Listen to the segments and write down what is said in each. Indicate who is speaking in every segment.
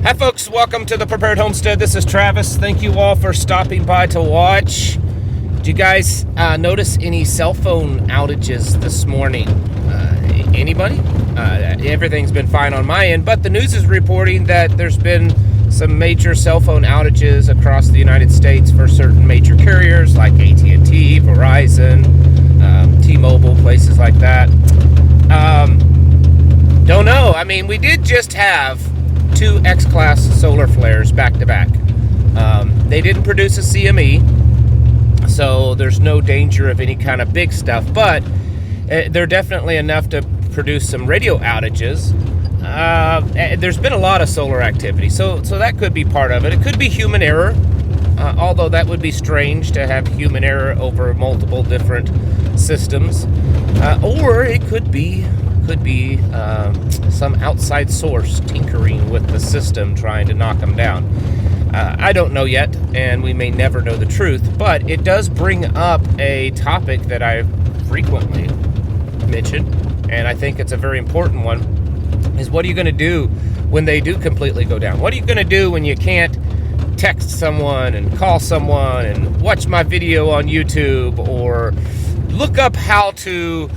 Speaker 1: Hi folks, welcome to the Prepared Homestead. This is Travis. Thank you all for stopping by to watch. Did you guys notice any cell phone outages this morning? Anybody? Everything's been fine on my end, but the news is reporting that there's been some major cell phone outages across the United States for certain major carriers like AT&T, Verizon, T-Mobile, places like that. Don't know. I mean, we did just have 2 X-class solar flares back to back. They didn't produce a CME, so there's no danger of any kind of big stuff, but they're definitely enough to produce some radio outages. There's been a lot of solar activity, so that could be part of it. It could be human error, although that would be strange to have human error over multiple different systems, or it could be some outside source tinkering with the system, trying to knock them down. I don't know yet, and we may never know the truth, but it does bring up a topic that I frequently mention, and I think it's a very important one, is what are you going to do when they do completely go down? What are you going to do when you can't text someone and call someone and watch my video on YouTube or look up how to,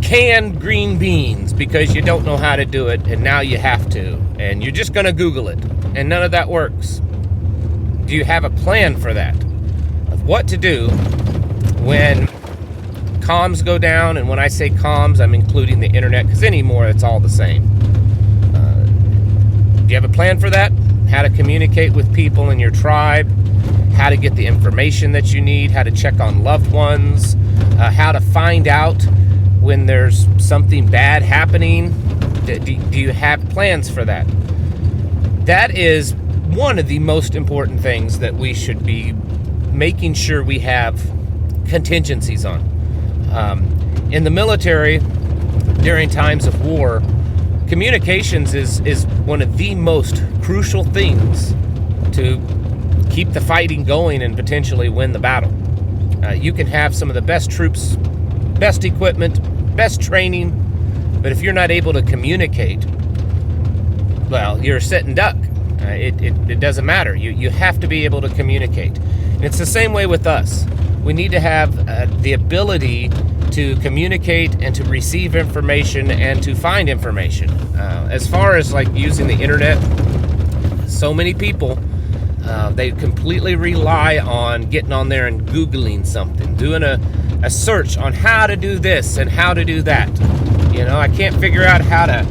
Speaker 1: can green beans because you don't know how to do it, and now you have to, and you're just going to Google it, and none of that works? Do you have a plan for that? Of what to do when comms go down? And when I say comms, I'm including the internet, because anymore it's all the same. Do you have a plan for that? How to communicate with people in your tribe, how to get the information that you need, how to check on loved ones, how to find out when there's something bad happening. Do you have plans for that? That is one of the most important things that we should be making sure we have contingencies on. In the military, during times of war, communications is one of the most crucial things to keep the fighting going and potentially win the battle. You can have some of the best troops, best equipment, best training, but if you're not able to communicate, well, you're a sitting duck. It doesn't matter. You have to be able to communicate. And it's the same way with us. We need to have the ability to communicate and to receive information and to find information. As far as like using the internet, so many people, they completely rely on getting on there and Googling something, doing a search on how to do this and how to do that. I can't figure out how to,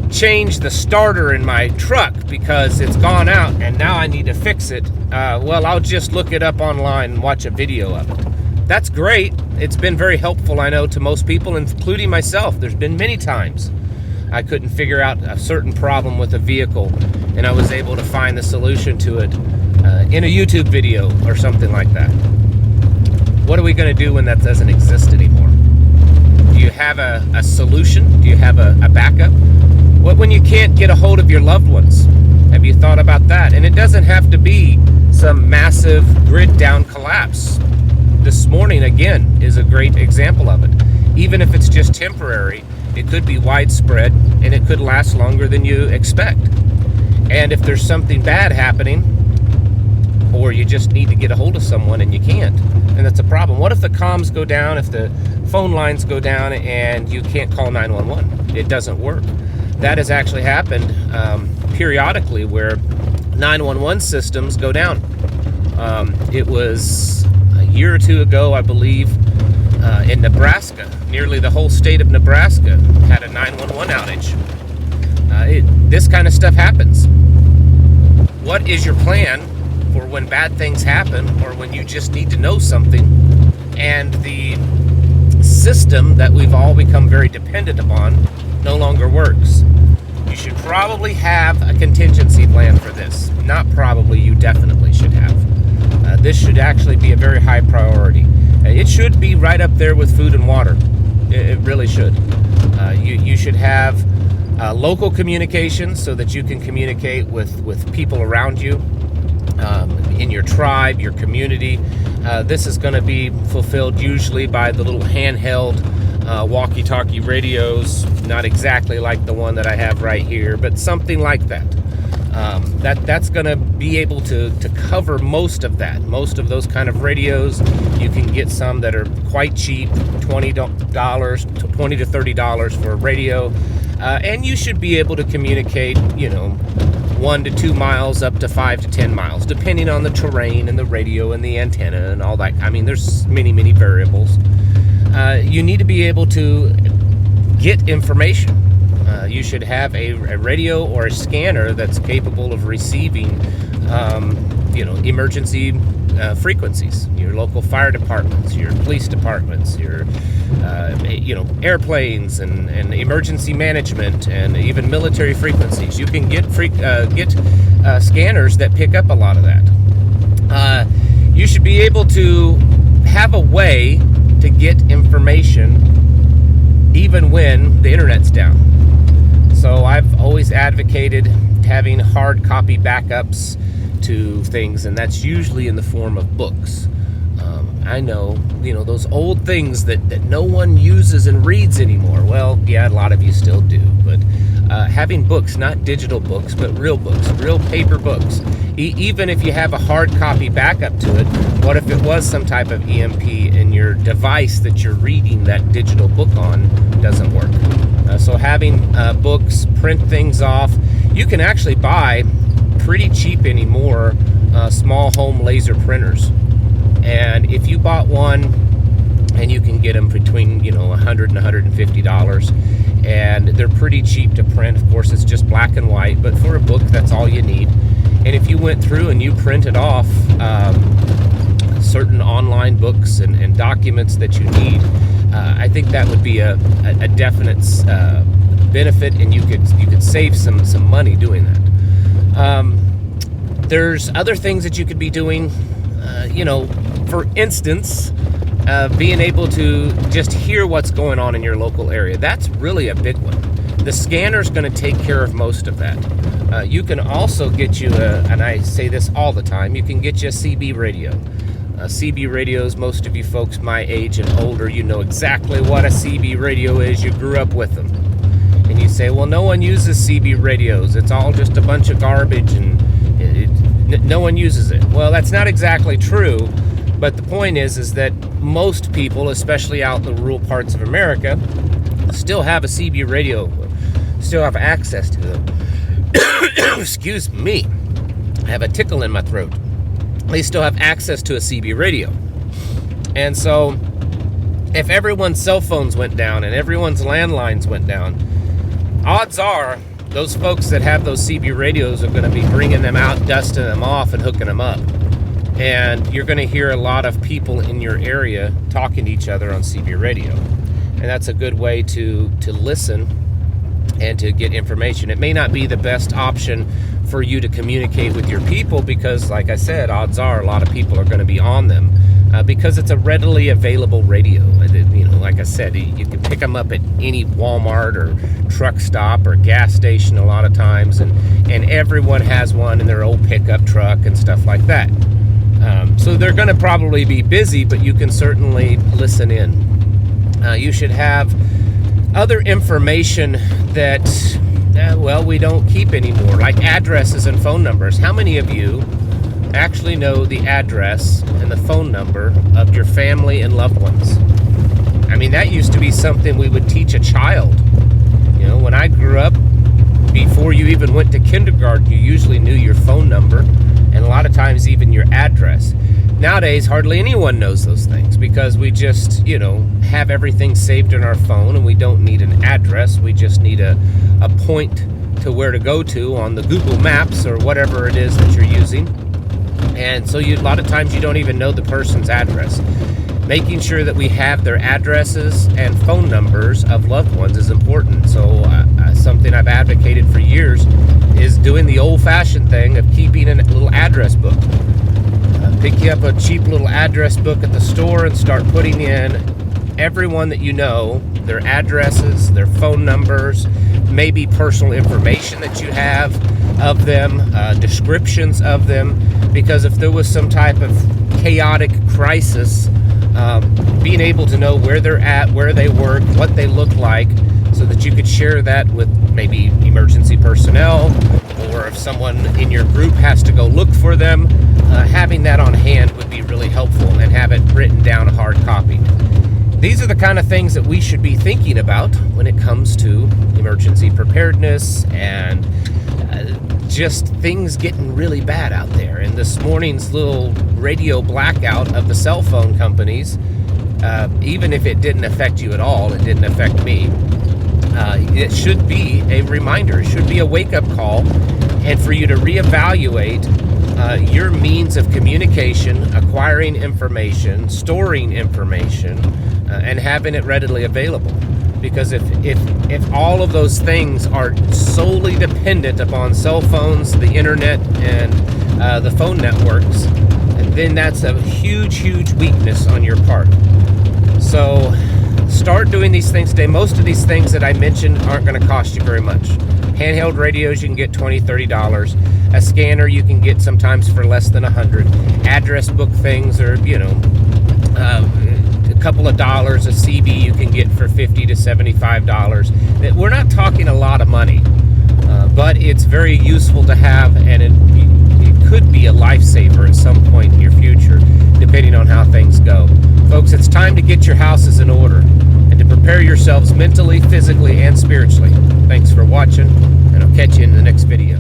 Speaker 1: change the starter in my truck because it's gone out and now I need to fix it. Well, I'll just look it up online and watch a video of it. That's great. It's been very helpful, I know, to most people, including myself. There's been many times I couldn't figure out a certain problem with a vehicle, and I was able to find the solution to it in a YouTube video or something like that. What are we going to do when that doesn't exist anymore? Do you have a solution? Do you have a backup? What when you can't get a hold of your loved ones? Have you thought about that? And it doesn't have to be some massive grid down collapse. This morning, again, is a great example of it. Even if it's just temporary, it could be widespread and it could last longer than you expect. And if there's something bad happening, or you just need to get a hold of someone and you can't, and that's a problem. What if the comms go down, if the phone lines go down and you can't call 911? It doesn't work. That has actually happened periodically where 911 systems go down. It was a year or two ago, I believe, in Nebraska. Nearly the whole state of Nebraska had a 911 outage. This kind of stuff happens. What is your plan for when bad things happen or when you just need to know something and the system that we've all become very dependent upon no longer works? You should probably have a contingency plan for this. Not probably, you definitely should have. This should actually be a very high priority. It should be right up there with food and water. It really should. You should have local communications so that you can communicate with people around you, in your tribe, your community. This is going to be fulfilled usually by the little handheld walkie-talkie radios, not exactly like the one that I have right here, but something like that. That's going to be able to cover most of that. Most of those kind of radios, you can get some that are quite cheap, $20 to $30 for a radio, and you should be able to communicate, 1 to 2 miles up to 5 to 10 miles, depending on the terrain and the radio and the antenna and all that. I mean, there's many variables. You need to be able to get information. You should have a radio or a scanner that's capable of receiving, emergency frequencies. Your local fire departments, your police departments, your, airplanes and emergency management, and even military frequencies. You can get scanners that pick up a lot of that. You should be able to have a way to get information even when the internet's down. So I've always advocated having hard copy backups to things, and that's usually in the form of books. I know, those old things that no one uses and reads anymore. Well, yeah, a lot of you still do, but having books, not digital books, but real books, real paper books. Even if you have a hard copy backup to it, what if it was some type of EMP and your device that you're reading that digital book on doesn't work? So having books, print things off. You can actually buy pretty cheap anymore small home laser printers. And if you bought one, and you can get them between $100 and $150, and they're pretty cheap to print. Of course, it's just black and white, but for a book, that's all you need. And if you went through and you printed off certain online books and documents that you need, I think that would be a definite benefit, and you could save some money doing that. There's other things that you could be doing. For instance, being able to just hear what's going on in your local area. That's really a big one. The scanner's going to take care of most of that. You can also get you and I say this all the time, you can get you a CB radio. CB radios, most of you folks my age and older, you know exactly what a CB radio is. You grew up with them. And you say, well, no one uses CB radios. It's all just a bunch of garbage and no one uses it. Well, that's not exactly true, but the point is that most people, especially out in the rural parts of America, still have a CB radio, still have access to them. Excuse me, I have a tickle in my throat. They still have access to a CB radio. And so if everyone's cell phones went down and everyone's landlines went down, odds are those folks that have those CB radios are going to be bringing them out, dusting them off, and hooking them up. And you're going to hear a lot of people in your area talking to each other on CB radio. And that's a good way to listen and to get information. It may not be the best option for you to communicate with your people because, like I said, odds are a lot of people are going to be on them because it's a readily available radio. Like I said, you can pick them up at any Walmart or truck stop or gas station a lot of times, and everyone has one in their old pickup truck and stuff like that. So they're going to probably be busy, but you can certainly listen in. You should have other information that, we don't keep anymore, like addresses and phone numbers. How many of you actually know the address and the phone number of your family and loved ones? I mean, that used to be something we would teach a child. When I grew up, before you even went to kindergarten, you usually knew your phone number, and a lot of times even your address. Nowadays, hardly anyone knows those things because we just, have everything saved in our phone, and we don't need an address. We just need a point to where to go to on the Google Maps or whatever it is that you're using. And so a lot of times you don't even know the person's address. Making sure that we have their addresses and phone numbers of loved ones is important. So something I've advocated for years is doing the old-fashioned thing of keeping a little address book. Pick you up a cheap little address book at the store and start putting in everyone that you know, their addresses, their phone numbers, maybe personal information that you have of them, descriptions of them, because if there was some type of chaotic crisis being able to know where they're at, where they work, what they look like, so that you could share that with maybe emergency personnel, or if someone in your group has to go look for them, having that on hand would be really helpful, and have it written down, a hard copy. These are the kind of things that we should be thinking about when it comes to emergency preparedness and just things getting really bad out there. And this morning's little radio blackout of the cell phone companies, even if it didn't affect you at all, it didn't affect me. It should be a reminder. It should be a wake-up call, and for you to reevaluate your means of communication, acquiring information, storing information, and having it readily available. Because if all of those things are solely dependent upon cell phones, the internet, and the phone networks, then that's a huge weakness on your part. So start doing these things today. Most of these things that I mentioned aren't going to cost you very much. Handheld radios, you can get $20, $30. A scanner you can get sometimes for less than $100. Address book things are, a couple of dollars. A CB you can get for $50 to $75. We're not talking a lot of money, but it's very useful to have, and it could be a lifesaver at some point in your future, depending on how things go. Folks, it's time to get your houses in order and to prepare yourselves mentally, physically, and spiritually. Thanks for watching, and I'll catch you in the next video.